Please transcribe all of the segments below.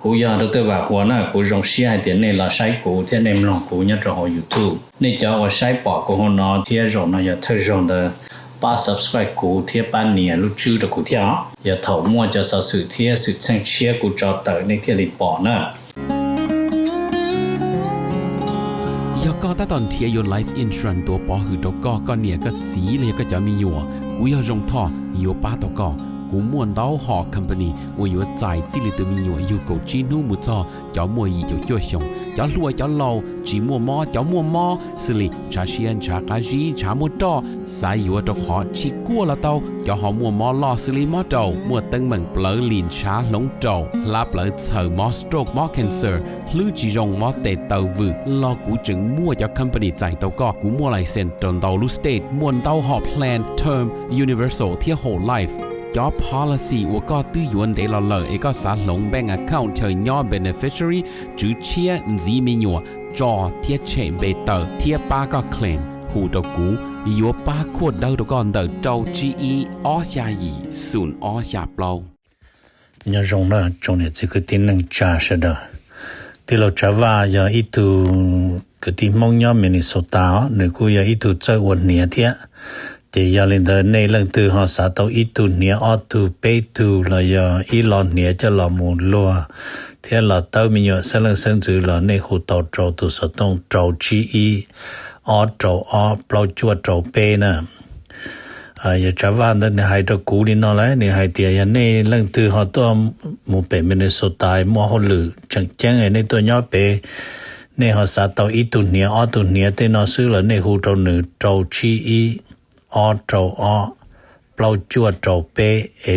กูอยากรู้แต่ว่าหัวหน้ากูรงเสียให้ในละใช้กูที่ในมองกูเนี่ยจะหอ YouTube นี่จะว่าใช้ปอกกูหัวนอที่รงนะอย่าเธอรงเดป้า subscribe กูที่ป้าเนี่ยรู้ชื่อตะกูที่อย่าถอมั่วจะสสื่อที่สุดเชิงเชียกูจอเตอในที่รีปอนะยก็ตอนเทียย Life Insurance ตัวปอหือตกก็เนี่ยก็สีเลยก็จะมีอยู่กูอยากรงท่ออยู่ป้าตกกูม่วนเดาหอ company 我有在这里的มีอยู่有够จีนูมุจอจะมัวอีจะจ่วยชงจะรวยจะเล่าจีมัวมอจะมัวมอสิลิชาเชียนชากาจีชามัวดอสายอยู่ตกหอชิกัวละเตาจะหอมัวมอลอสิลิมอดอมัวตึงเหมือนเปลือลินชาหลงโจลาเปลือเสือมอสโตรกมอ cancer หรือจีรงมอเตเตาวึรอกูจึงมัวจะ company ใจเตาก็กูมัวไลเซนจนเตาลูสเตทมวนเตาหอ plan term universal ที่ whole life job policy 我ก็ตื้อยวนเดลเลเอกสารลง bank account เธอย่อ beneficiary จื้อเชียจีมีหยัวจอเทียเชเบเตอร์เทียป้าก็ claim หูตะกูยัวป้าขวดเดาตะก่อนเดาเจ้า GE อ้อชายีศูนย์อ้อชาเปล่าเนี่ยรงนะจงเนี่ย这个定能加是的ที่เราจะว่าอย่าอีตูก็ที่มองย่อมินิโซตาหรือกูอย่าอีตูเจอวันเนี่ยเทียจะยาลินเดในเรื่องตัวหาสาตัวอีตูเนี่ยออตูเปตูละยาอีหลอนเนี่ยจะหลอมูลัวเทียละเต้ามีอยู่เสลังเซิงจือละในหูเต้าโจตุสต้องโจจีอีออโจออเปล่าจวดโจเปนะอย่าจะว่าในให้ตะกูนี่นอเลยในให้เตียในเรื่องตัวหาตัวหมู่เปมินิโซตายมัวหลือจังแจ้งในตัวย่อเปในหาสาตัวอีตูเนี่ยออตูเนี่ยเตนอซื้อละในหูโจหนึ่งโจจีอีออโจออเปล่าจวดโจเป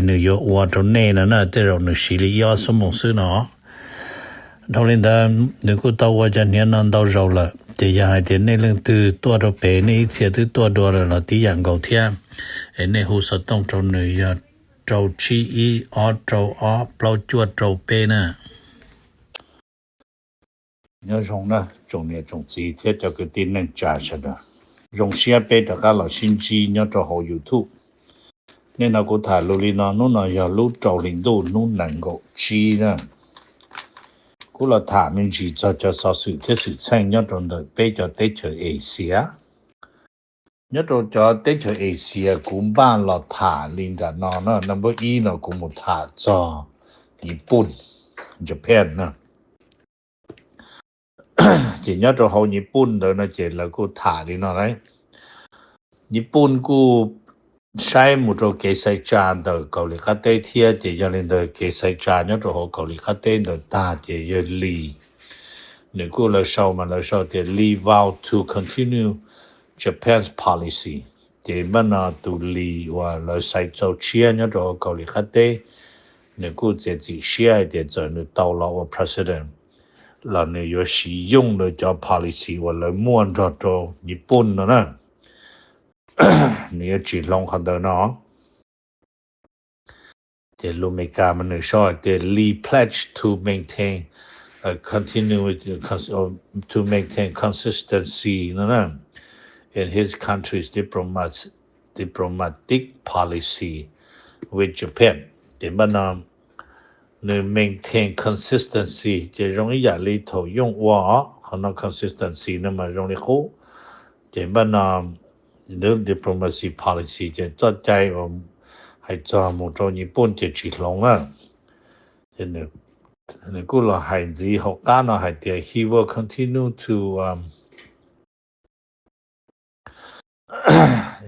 นโยวัวโจเน่นะนะแต่เราหนึ่งสิริยอสมองซื้อเนาะทอลินดาหนึ่งกูตัวจะเนี่ยนั่นตัวเราละจะอยากให้เดี๋ยวในเรื่องตัวโจเปในเสียตัวดัวเราที่อย่างเก่าเทียในหูสต้องโจหนึ่งยาโจชีอีออโจออเปล่าจวดโจเปนะเนี่ยจงนะจงเนี่ยจงจีเทียจะคือตีนั่งจ่าใช่ไหม用些背的个老心机要做好 YouTube 你那个台路里呢侬那要路找领导侬能够知呢古了他们去做少数这是称要种的背着对着一些要做对着一些古板了他领的那 number 1呢古木他做日本 Japan 呢chỉ nhớ cho hậu Nhật Bản đó là chỉ là cô thả đi nó đấy Nhật Bản cô sai một chỗ kế sai tràn đó cầu lý khá tế thia chỉ cho nên đó kế sai tràn nhớ cho hậu cầu lý khá tế đó ta chỉ cho lý nếu cô là sau mà là sau thì lý vào to continue Japan's policy chỉ mà nó tụ lý và là sai châu chia nhớ cho hậu cầu lý khá tế nếu cô chỉ share thì cho nó tàu lao president là nếu có sử dụng được cho policy và là muốn cho Nhật Bản đó nè nếu chỉ lòng khăn đó nó thì lúc mấy cái mà nếu so thì Lee pledge to maintain to maintain consistency đó nè in his country's diplomatic policy with Japan thì mà nó nếu maintain consistency จะ容易压力头用我可能 consistency 那么容易好这么呢 diplomacy policy จะ做ใจ我ให้做หมู่做ญี่ปุ่นจะจีลงอ่ะเนี่ยกูละให้จีหกการนะให้เดี๋ยว he will continue to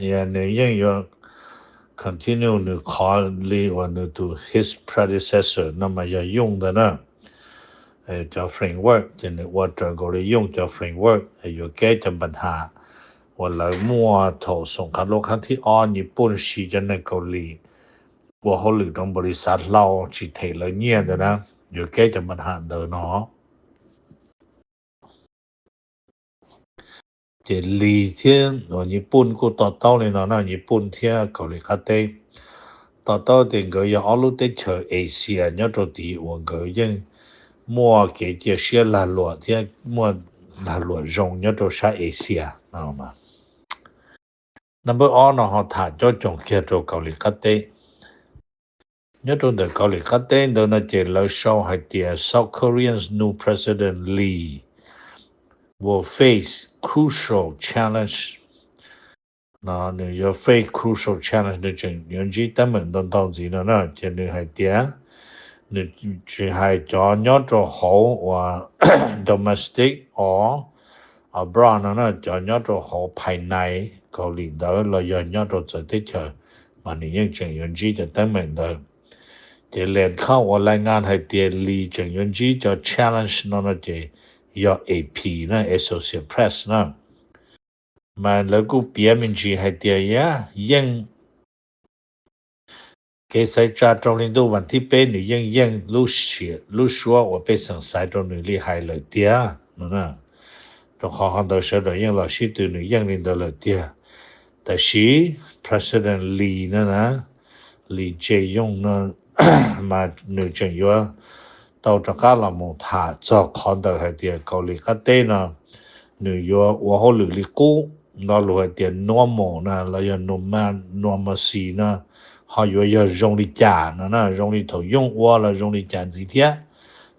yeah เนี่ยยังอยู่continue to call Lee or to his predecessor 那么要用的呢叫 framework 就是我这个里用叫 framework 有解决ปัญหาว่าเลยมั่วโถส่งคันโลกครั้งที่อ้อนญี่ปุ่นชีจะในเกาหลีว่าเขาหรือต้องบริษัทเราชิเทเลยเนี่ยเด้อนะอยู่แก้จะปัญหาเด้อเนาะ这里天日本个到到呢那日本天搞哩卡得到到的个要all的车 Asia 要做的我个人莫给这些拉罗天莫拉罗用要做啥 Asia 知道吗 number 1呢哈他就种去做搞哩卡得 nhớ trong đời có lẽ khát tên đó là chỉ lâu sau hai tia South Korea's new president Lee will face crucial challenge nó nếu face crucial challenge để chừng những gì tâm mình đồng gì nữa chỉ nên hai tia nếu chỉ hai cho nhớ cho hậu và domestic or abroad nó cho nhớ cho hậuภายในเกาหลีđó là do nhớ choจะได้เจอmà những chừng những gìจะtâm mình đóจะเรียนเข้าว่ารายงานให้เตียลีจังยนจีจะ challenge นั่นจะยอ AP นะ Associate Press นะมาแล้วก็เปียมันจีให้เตียยังเกษตรจาตรงนี้ดูวันที่เป็นยังรู้ชัวว่าเป็นสังสายตรงนี้ลีให้เลยเตียนะตรงข้อตัวเสดยังเราชิตุนี่ยังลินเดเลยเตียแต่ชี President Lee นะลีเจยงนะmà nữ chân yếu tàu cho các là một thả cho con đời hay tiền cầu lý khát tên là nữ yếu và họ lử lý cũ nó lù hay tiền normal là yếu normalcy là họ yếu rong lý trả là rong lý thổ用và là rong lý trả gì thế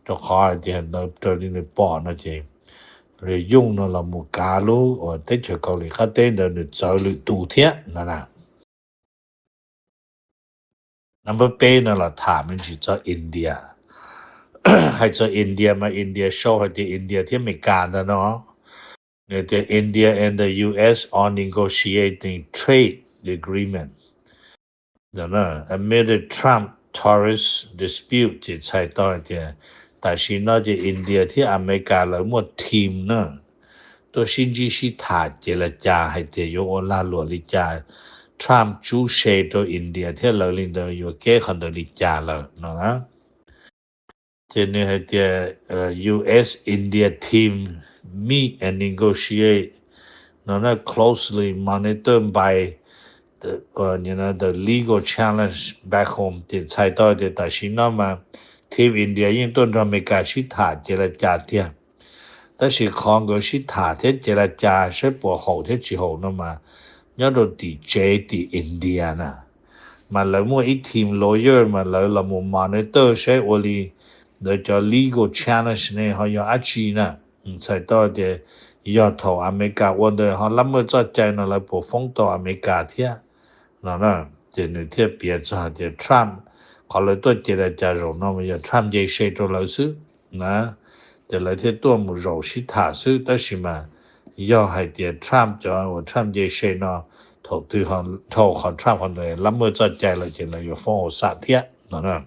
cho họ hay tiền nó trở đi nữ bỏ nó chỉ rồi dùng nó là một cá lú ở tết cho cầu lý khát tên là nữ trở lử tù thế là nào Number 8นั่นล่ะถามมันสิจะอินเดีย ให้จะอินเดียมาอินเดียโชว์ให้ที่อินเดียที่อเมริกานะเนาะเนี่ยที่ India and the US are negotiating trade agreement เดี๋ยวนะ amid the Trump tourist dispute ที่ใช้ต่อที่แต่ชินที่อินเดียที่อเมริกาแล้วหมดทีมนะตัวชินจิชิถาเจรจาให้ที่ยกลาหลวลิจาTrump 主写到 India ที่เราเรียน到อยู่แก้คันตัวลิจาแล้วนะทีนี้ให้ที่US India team meet and negotiate closely monitored by the legal challenge back home ที่ใช้ต่อที่แต่ชินมาทีมอินเดียยิ่งต้นอเมริกาชิถาเจรจาที่แต่สิของก็ชิถาที่เจรจาใช้ปวหที่จิหนมาnhớ đồ đi chế đi India nè mà lấy một ít team lawyer mà lấy là một monitor sẽ oli để cho legal challenge này họ có áp chi nè sai đó thì do thầu America vấn đề họ làm mới cho chạy nó lại bộ phong tỏa America thế nó thì người thế biệt cho thì Trump họ lấy tôi chỉ là trả rồi nó bây giờ Trump dây xe cho lấy sự nè thì lấy thế tôi một rồi sĩ thả sự đó là mà do hai tiền Trump cho Trump dây xe nó thầu tư họ thầu họ Trump họ này lắm mới cho chạy là chỉ là有phong hộ sát thiết nó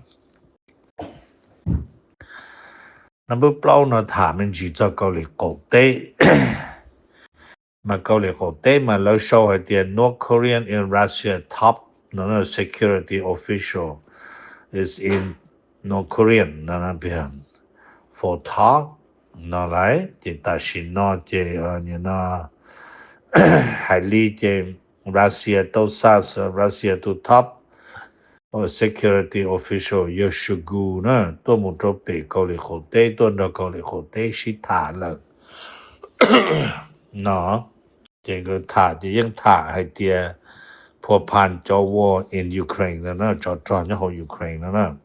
number 8nó thả mình chỉ cho cầu lì quốc tế mà cầu lì quốc tế mà lấy show hai tiền North Korean and Russia top nó security official is in North Korean nó biết for talk nó lại chỉ ta xin nó chỉ như nó hai lý chỉ Russia to SAS Russia to top security official Yoshugu nó tôi một chỗ bị cầu lì quốc tế tôi nó cầu lì quốc tế sĩ thả là nó chỉ có thả chỉยังthả hai tia phổ phản cho war in Ukraine nó cho tròn cho Ukraine nó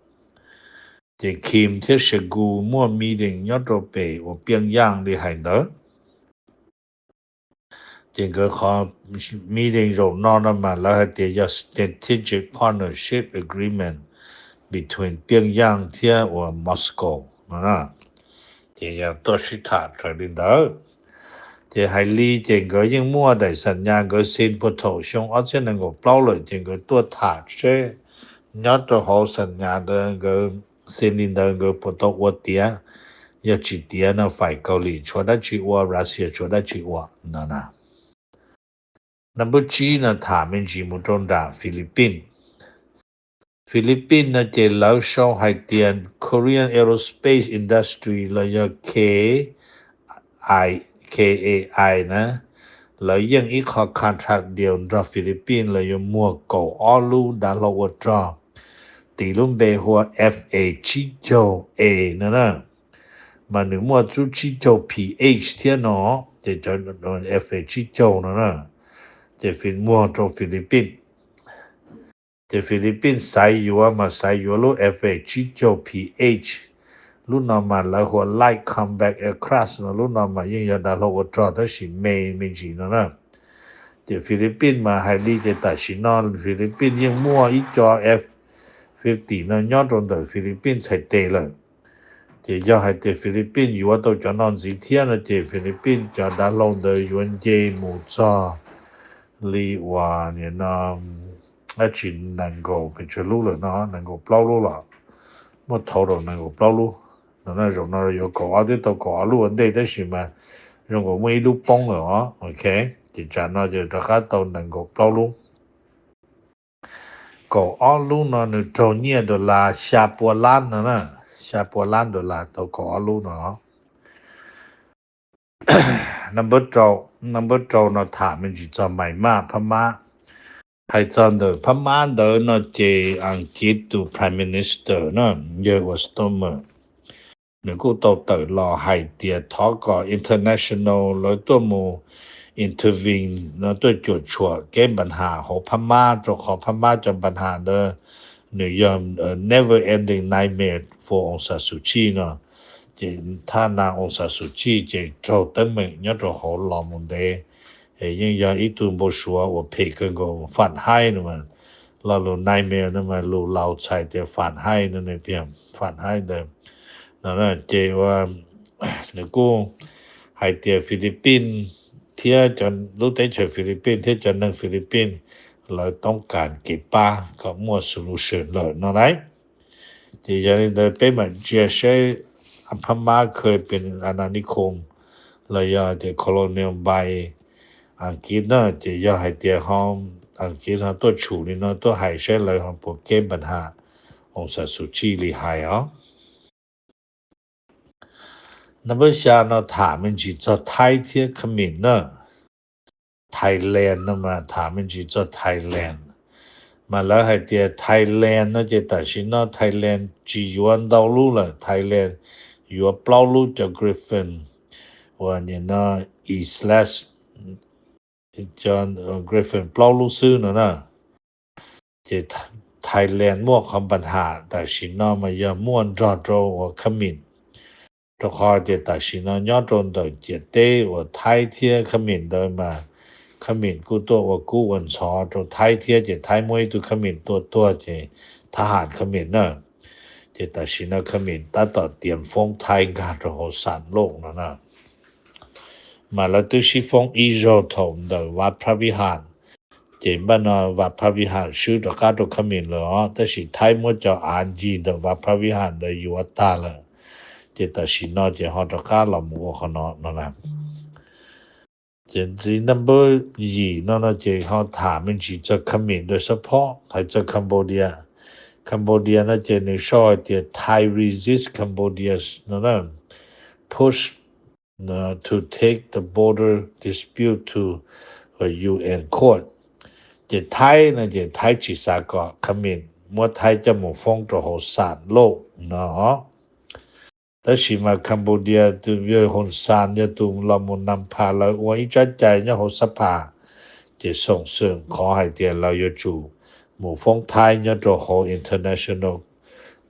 chỉ Kim thế sẽ gu mua meeting nhớ đồ bể ở Pyongyang đi hành đó chỉ có khó meeting rồi nó mà là thì có strategic partnership agreement between Pyongyang thế và Moscow nó thì tôi sẽ thả trở đến đó thì hai lý chỉ có những mua đại sản nhà có xin bộ thổ xong ở trên này có bao lời chỉ có tôi thả sẽ nhớ cho họ sản nhà đó có xin linh đó có bộ thổ của tía ya chỉ tía nó phải cầu lì cho đã chỉ qua Russia cho đã chỉ qua nó nè number 9 là thả mình chỉ một trong đảo Philippines là chỉ lâu sau hai tiền Korean Aerospace Industry là do KAI nè là những ít khó contract điều ra Philippines là do mua cổ olu đã lâu cho tỷ luôn bề hoa FA chi châu A nè mà nếu mua chú chi châu PH thì nó thì cho nó FA chi châu nè thì phải mua cho Philippines The Philippines ใส่อยู่มาใส่อยู่ลูก FA ชิโจ PH ลูกนอมาแล้วหัว light comeback aircraft นะลูกนอมายิ่งยาดาโลกจอดได้สิเมจีนะ The Philippines มาให้ลีจะตัดสินอนฟิลิปปินส์ยิ่งมั่วอีจอ F50 นะยอดตรงเดฟิลิปปินส์ใส่เตเลยจะ要ให้เดฟิลิปปินส์อยู่ว่าตัวจะนอนสิเที่ยนะเดฟิลิปปินส์จะดาลงเดยวนเจหมู่จอลีว่าเนี่ยนะอาจจะ能够เป็นเชื้อลูกเลยนะ能够ปล่อยลูกละไม่ท้อหรอก能够ปล่อยลูก那种那有狗啊对到狗啊路问题的是嘛如果没路崩了啊 OK 就这样就大家都能够ปล่อยลูก狗啊路呢你周年的啦下波兰呢下波兰的啦到狗啊路呢number 2呢ถามมันจะใหม่มากพม่าให้จอนเดอพม่าเดอเนาะเจอังกฤษตู Prime Minister เนาะเยอะว่าสตอมเมอร์นึกตัวเตอรอให้เตียทอก็ international แล้วตัวมู intervene เนาะตัวจุดชัวแก้ปัญหาของพม่าตัวของพม่าจนปัญหาเดอเนี่ยยอมnever ending nightmare for องซานซูจีเนาะเจถ้านางองซานซูจีเจโจตั้งเมยเนี่ยตัวของลอมุนเดยังยังอีตุนบ่ชัวว่าเพกก็ฝันให้นะมันเราลูนายเมลนะมันลูเราใช้แต่ฝันให้นั่นเพียงฝันให้เดิมนั่นน่ะเจว่านึกูให้เตียฟิลิปปินส์เที่ยจนรู้ได้เฉยฟิลิปปินส์ที่จนนึงฟิลิปปินส์เราต้องการเก็บป่าก็มั่วโซลูชันเลยนั่นไหนเจอย่างนี้เดินไปมันเจใช้พม่าเคยเป็นอาณานิคมระยะเด colonial byอังกฤษนะจะ要ให้เตียห้องอังกฤษนะตัว处理呢ตัวให้ใช้เลยของโปรแกรมปัญหาองศาสุจี厉害啊那么下呢他们去做ไทยเที่ยขมิ้นนะไทยแลนด์นะมา他们去做ไทยแลนด์มาแล้วให้เตียไทยแลนด์นะจะตัดสินนะไทยแลนด์จียวนดาวลูละไทยแลนด์อยู่เปล่าลูจะกริฟฟินว่าเนี่ยนะE/ John Griffin เปล่าลูซื้อนะจะไทยแลนด์มั่วคำปัญหาแต่สินอมาอย่าม่วนรอดโรว่าขมิ้นตะคอจะแต่สินอยอดโรนโดยจะเตว่าไทยเที่ยขมิ้นเดินมาขมิ้นกูตัวว่ากูวันชอตัวไทยเที่ยจะไทยมวยตัวขมิ้นตัวจะทหารขมิ้นนะจะแต่สินขมิ้นตัดต่อเตรียมฟ้องไทยการโหสารโลกนะมาแล้วตัวชิฟงอีโจทมเดวัดพระวิหารเจมบ้านวัดพระวิหารชื่อตะกาตขมิ้นเลยแต่สิไทยมั่วจะอ่านจีเดวัดพระวิหารเดอยู่วัดตาเลยเจตสินอจะฮอตะกาลำวัวขนอนั่นแหละเจนจีนัมเบอร์2นั่นเจเขาถามมันจีจะขมิ้นโดยเฉพาะให้จะคัมโบเดียนะเจในช่อเจไทย resist Cambodia นั่นpush to take the border dispute to a UN court จะไทยนะจะไทยจิสากะขมิ้นมัวไทยจะหมู่ฟ้องต่อศาลโลกเนาะแต่สิมาคัมโบเดียตุเวหนศาลจะตุมลำมนำพาเราไว้จัดใจเนี่ยโหสภาจะส่งเสริมขอให้เตียเราอยู่จู่หมู่ฟ้องไทยเนี่ยต่อ International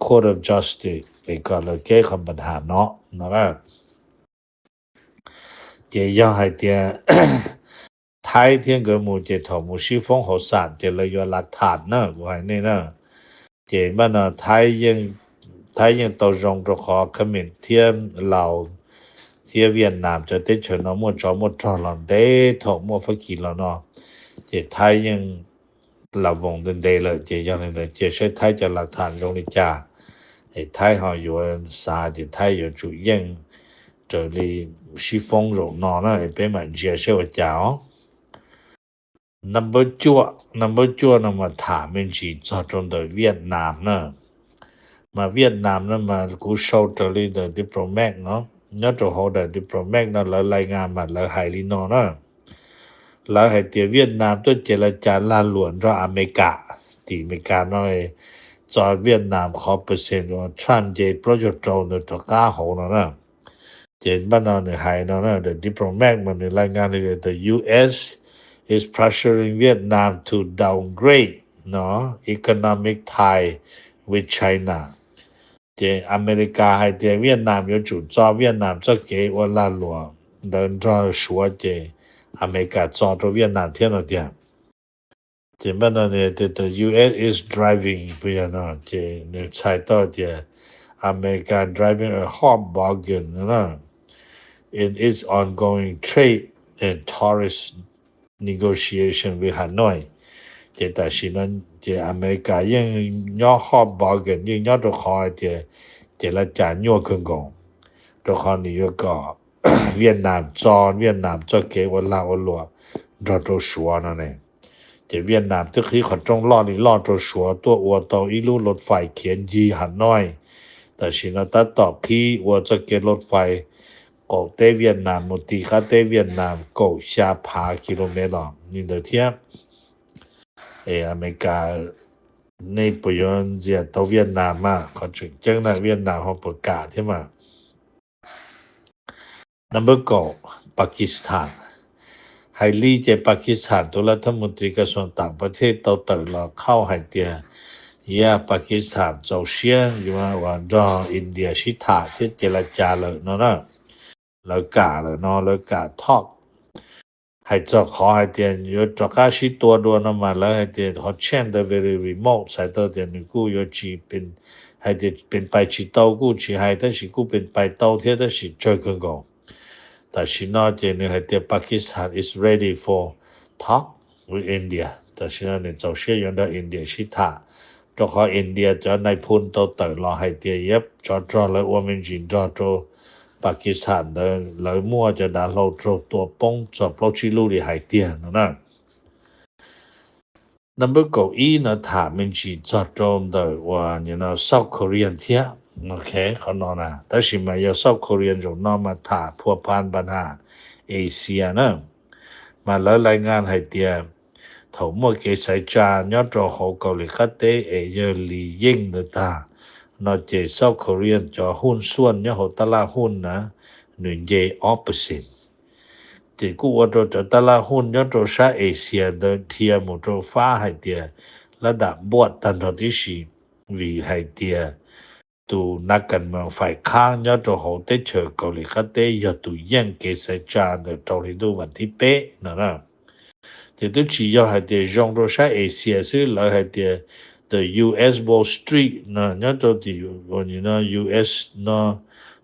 Court of Justice ไปก่อนแล้วแก้คำปัญหาเนาะนะเจ要ให้เตียไทยเที่ยงก็หมู่เจถอหมู่ชิฟงโหสารเจเลยอยู่หลักฐานนะบ่ให้นี่นะเจบ้านไทยยังตรงตะขอขมิ้นเทียมลาวเทียเวียดนามจะติดเฉินหมดจอหลังเดถอหมดฟักกินแล้วเนาะเจไทยยังละวงเดินเดเลยเจยังเลยเจใช้ไทยจะหลักฐานตรงนี้จ้าไอ้ไทยเฮาอยู่ซาเจไทยอยู่จุยัง这里西风柔闹呢被满接受讲number 2那么他们去这种的越南呢มาเวียดนามนั้นมากูโชว์ตัวลีเดอร์ดิปโลแมตเนาะเนี่ยตัวเขาได้ดิปโลแมตนั้นแล้วรายงานมาแล้วไฮลิโนนะแล้วให้เตียเวียดนามตัวเจรจาลาหลวนรออเมริกาที่อเมริกาน้อยจอเวียดนามขอเปอร์เซ็นต์ว่าทรัมป์จะโปรโยโตนตัวก้าเขานะเจนบ้านเราเนี่ยไฮนะ the diplomat มันรายงานเลย the US is pressuring Vietnam to downgrade เนาะ economic tie with China เจอเมริกาให้เจเวียดนามอยู่จุดจอเวียดนามจะเกว่าลาหลวงเดินจอชัวเจอเมริกาจอตัวเวียดนามเที่ยนเดียเจมันเนี่ย the US is driving ไปเนาะเจเนี่ยใช้ต่อเจอเมริกา driving a hard bargain นะ in its ongoing trade and tourist negotiation with Hanoi เจแต่สินั้นเจอเมริกายังย่อ hard bargain ยังย่อตัวคอเจรจายั่วขึ้นกงตัวคอนี้ก็เวียดนามจอนเวียดนามจะเกว่าลาวลัวรอตัวชัวนั่นเองเจเวียดนามตึกคือขอจงรอนี่รอตัวชัวตัวอัวโตอีลู่รถไฟเขียนยีหันน้อยแต่สินะตัดต่อที่อัวจะเกรถไฟกเตเวียดนามมุติคาเตเวียดนามกชาพากิโลเมตรนี่เดเทียอเมริกาในประโยชน์เจียตัวเวียดนามมาเขาจึงจังนั้นเวียดนามเขาประกาศใช่มั้ย Number 9 ปากีสถานไฮลีเจปากีสถานตัวรัฐมนตรีกระทรวงต่างประเทศเตรอเข้าให้เตียปากีสถานเจ้าเชียงอยู่ว่ารออินเดียชิทาที่เจรจาเลยเนาะแล้วกะเลยเนาะแล้วกะทอกให้เจ้าขอให้เตียนอยู่ตระกาชิตัวดวนมาแล้วให้เตียนฮอตเชน the very remote ใส่ตัวเตียนกูอยู่จีเป็นให้เตียนเป็นไปชิโตกูชีให้แต่สิกูเป็นไปโตเทียแต่สิเจอกันก่อนแต่สินอเจนให้เตียนปากีสถาน is ready for talk with India แต่สินอเนี่ยเจ้าเชียอยู่ในอินเดียชิทาเจ้าขออินเดียจะในพุนเตรอให้เตียเย็บจอดรอแล้วว่ามันจินจอดปากีสถานเดินเลยมั่วจะด่าเราตัวป้องจอบเราชิลูดิหายเตียนนะ Number 9นะถามมันจีจอดตรงเดว่าSouth Korean เทียโอเคเขานอนนะแต่สิมาอย่า South Korean จงนอนมาถามพัวพันปัญหาเอเชียนะมาแล้วรายงานให้เตียถมว่าเกษจานยอดรอเขาเกาหลีคาเตเยลียิ่งเดตานอเจ South Korean จอหุ้นส่วนเนี่ยเขาตลาดหุ้นนะ1 opposite ที่กูว่าตัวตลาดหุ้นยอดชาเอเชียเดินเทียมตัวฟ้าให้เตียระดับบวชตันทที่สีวีให้เตียตูนักการเมืองฝ่ายข้างยอดเขาได้เชิญเกาหลีคาเตยอดตูแย่งเกษจาเดินตรงนี้ดูวันที่เป๊ะนะที่ตัวชี้ยอดให้เตียจงตัวชาเอเชียซึ่งเลยให้เตียthe US Wall Street นะเนี่ยตัวที่วันนี้นะ US นะ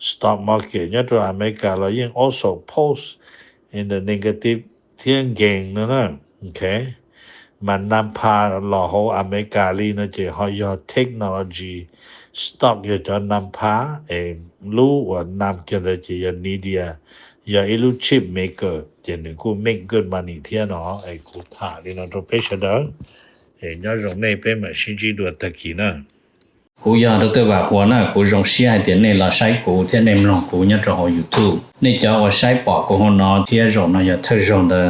stock market เนี่ยตัวอเมริกาเรายัง also post in the negative เที่ยงเก่งนะโอเคมันนำพาหล่อของอเมริกาลีนะเจฮอยเทคโนโลยี stock จะนำพารู้ว่านำเกี่ยวกับเจียนีเดียอย่ารู้ chip maker เจนึงกู make good money เที่ยเนาะกูถ่าลีนะตัวเพชรเด้อ要用那边嘛星期多特基呢กูอยากตัวว่าหัวหน้ากูรงเสียให้เตียนในละใช้กูเที่ยในมลองกูเนี่ยจะเอา YouTube นี่จะว่าใช้ปอกกูหัวหน้าเที่ยรงนะอย่าเธอรงเด้อ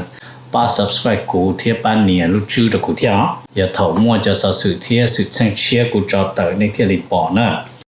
ป้า subscribe กูเที่ยป้าเนี่ยรู้ชื่อ的กูเที่ยอย่าเฒ่ามั่วจะสื่อเที่ยสื่อแช่งเชียกูจอเตอในเที่ยลิปอนะ